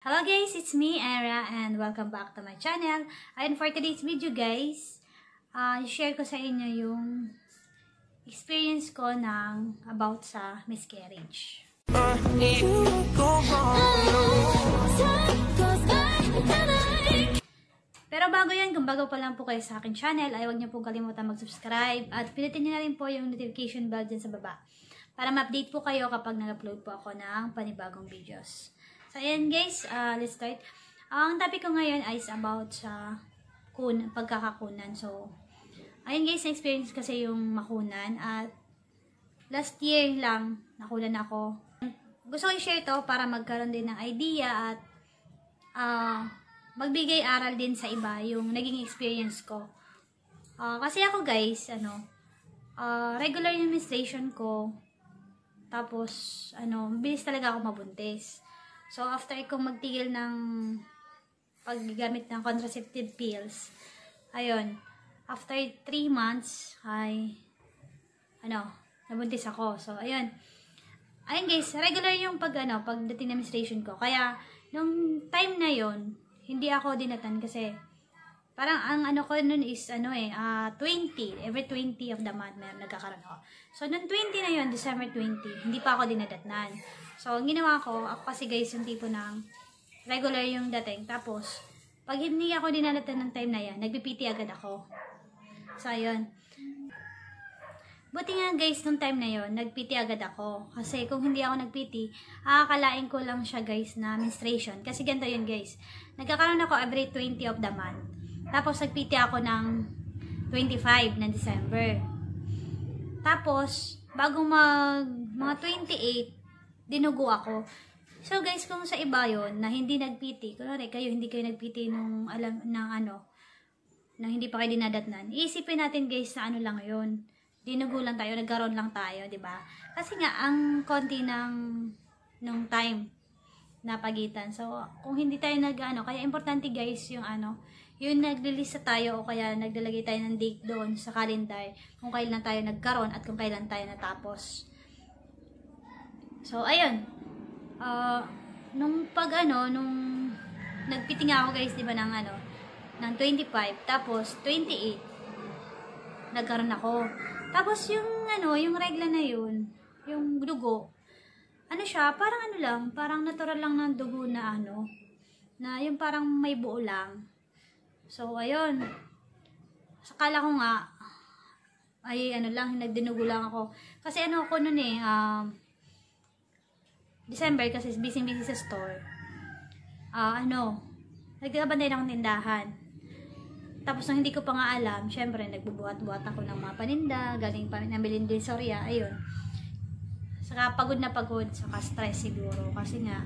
Hello guys, it's me, Era, and welcome back to my channel. And for today's video guys, share ko sa inyo yung experience ko about sa miscarriage. Pero bago yan, kung bago pa lang po kayo sa akin channel, ay huwag niyo pong kalimutan mag-subscribe at pindutin niyo na rin po yung notification bell dyan sa baba para ma-update po kayo kapag nag-upload po ako ng panibagong videos. So ayan guys, let's start. Ang topic ko ngayon ay about sa pagkakakunan. So ayun guys, na-experience kasi yung makunan at last year lang nakunan ako. Gusto ko i-share to para magkaroon din ng idea at magbigay aral din sa iba yung naging experience ko. Kasi ako guys, regular yung menstruation ko. Tapos, bilis talaga ako mabuntis. So, after ko magtigil ng paggamit ng contraceptive pills, ayun, after 3 months, ay, nabuntis ako. So, ayun. Ayun guys, regular yung pagdating na menstruation ko. Kaya, nung time na yon hindi ako dinatan kasi parang ang ko nun is 20, every 20 of the month nagkakaroon ako. So nung 20 na yon, December 20, hindi pa ako dinadatnan. So ang ginawa ko, ako kasi guys yung tipo ng regular yung dating. Tapos pag hindi ako dinadatan ng time na yan, nagpipiti agad ako. So ayun. Buti nga guys, nung time na yon nagpiti agad ako. Kasi kung hindi ako nagpiti, akakalain ko lang siya guys na menstruation. Kasi ganito yun guys. Nagkakaroon ako every 20 of the month. Tapos nagpiti ako ng 25 ng December. Tapos, bago mga 28, dinugo ako. So guys, kung sa iba yon na hindi nagpiti, kunwari kayo hindi kayo nagpiti nung na hindi pa kayo dinadatnan, iisipin natin guys na lang yun. Dinugo lang tayo, nagkaroon lang tayo, 'di ba? Kasi nga ang konti nung time na pagitan. So, kung hindi tayo kaya importante guys yung yung naglilista tayo o kaya naglalagay tayo ng date doon sa calendar kung kailan tayo nagkaroon at kung kailan tayo natapos. So, ayun. Nung nung nagpiti nga ako guys, 'di ba, ng 25, tapos 28 nagkaroon ako. Tapos yung regla na yun, yung dugo, siya, parang lang, parang natural lang ng dugo na na yung parang may buo lang. So, ayun. Sakala ko nga, ay lang, nagdinugo lang ako. Kasi ako nun December, kasi busy sa store. Nagkabantay na akong tindahan. Tapos nung hindi ko pa nga alam, syempre nagbubuhat-buhat ako ng mga paninda, galing pa nabilin din Soria, ayun. Saka pagod na pagod, saka stress siguro kasi nga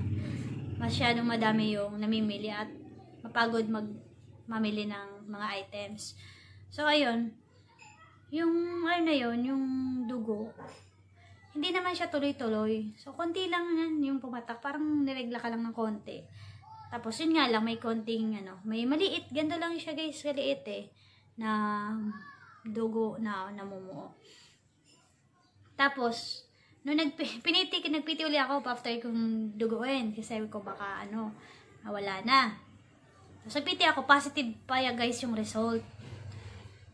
masyadong madami yung namimili at mapagod mamili ng mga items. So ayun, yung yung dugo, hindi naman siya tuloy-tuloy. So konti lang yan yung pumatak, parang niregla ka lang ng konti. Tapos yun nga lang, may konting may maliit, ganda lang siya guys, maliit na dugo na namumuo. Tapos nung nagpiti uli ako after kong duguin kasi sabi ko baka nawala na. So piti ako, positive pa ya guys yung result.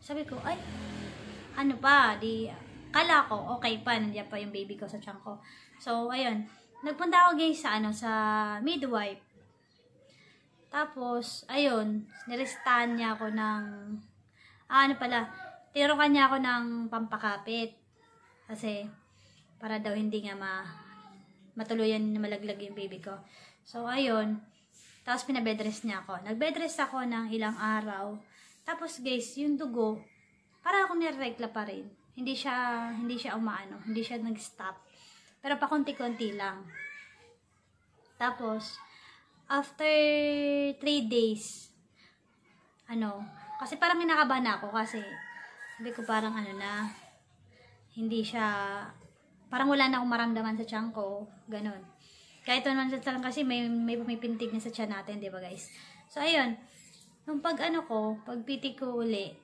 Sabi ko, ay kala ko okay pa, nandiyan pa yung baby ko sa tiyan ko. So ayun, nagpunta ako guys sa midwife. Tapos, ayun, nilistahan niya ako ng, tinurukan niya ako ng pampakapit. Kasi, para daw hindi nga matuluyan na malaglag yung baby ko. So, ayun, tapos pinabedrest niya ako. Nagbedrest ako ng ilang araw. Tapos, guys, yung dugo, para akong niregla pa rin. Hindi siya hindi siya nag-stop. Pero pakunti-kunti lang. Tapos, after 3 days, kasi parang minakabahan ako kasi hindi ko parang hindi siya, parang wala na akong maramdaman sa tiyan ko, ganun. Kahit naman sa tiyan kasi may pumipintig na sa tiyan natin, di ba guys? So, ayun, nung pagpiti ko uli,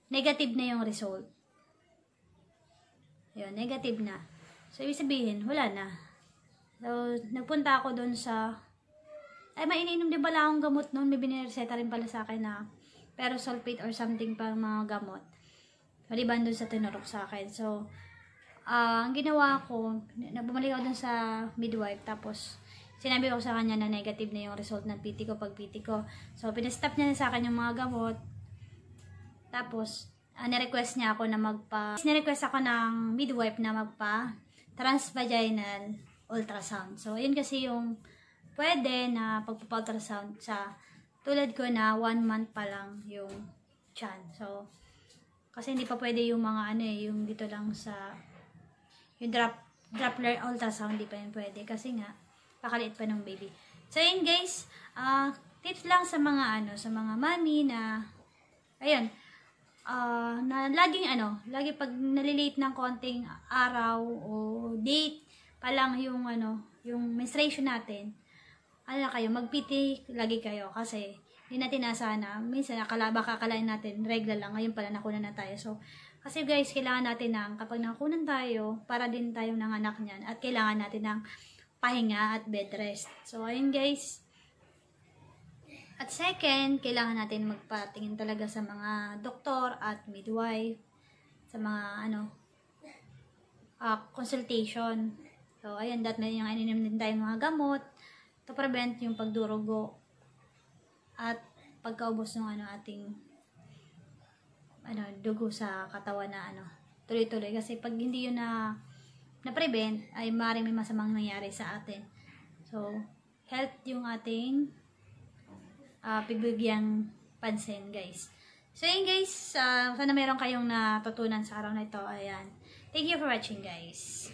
negative na yung result. Ayun, negative na. So, ibig sabihin, wala na. So, nagpunta ako doon sa Ay, may iniinom din pala akong gamot noon. May binireseta rin pala sa akin na sulfate or something pang mga gamot. Maliban dun sa tinurok sa akin. So, ang ginawa ko, bumalik ako dun sa midwife. Tapos, sinabi ko sa kanya na negative na yung result ng PT ko pag PT ko. So, pinastop niya sa akin yung mga gamot. Tapos, nirequest niya ako na nirequest ako ng midwife na transvaginal ultrasound. So, yun kasi yung pwede na pagpapa-ultrasound sa tulad ko na 1 month pa lang yung tiyan. So, kasi hindi pa pwede yung mga yung dito lang sa yung Doppler ultrasound, hindi pa yun pwede kasi nga pakaliit pa ng baby. So, yun guys, tips lang sa mga sa mga mami na ayun, na lagi pag nalilate ng konting araw o date pa lang yung yung menstruation natin, mag-PT lagi kayo kasi hindi natin asana. Minsan akalain natin regla lang, ngayon pala nakunan na tayo. So, kasi guys, kailangan natin kapag nakunan tayo, para din tayong nanganak niyan at kailangan natin ng pahinga at bed rest. So, ayun guys. At second, kailangan natin magpatingin talaga sa mga doktor at midwife, sa mga consultation. So, ayun, may yung ininom din tayong mga gamot to prevent yung pagdurugo at pagkaubos ng ating dugo sa katawan na tuloy-tuloy. Kasi pag hindi yun na-prevent, ay maaaring may masamang nangyari sa atin. So, health yung ating pibigyang pansin, guys. So, yun guys, sana meron kayong natutunan sa araw na ito. Ayan. Thank you for watching, guys.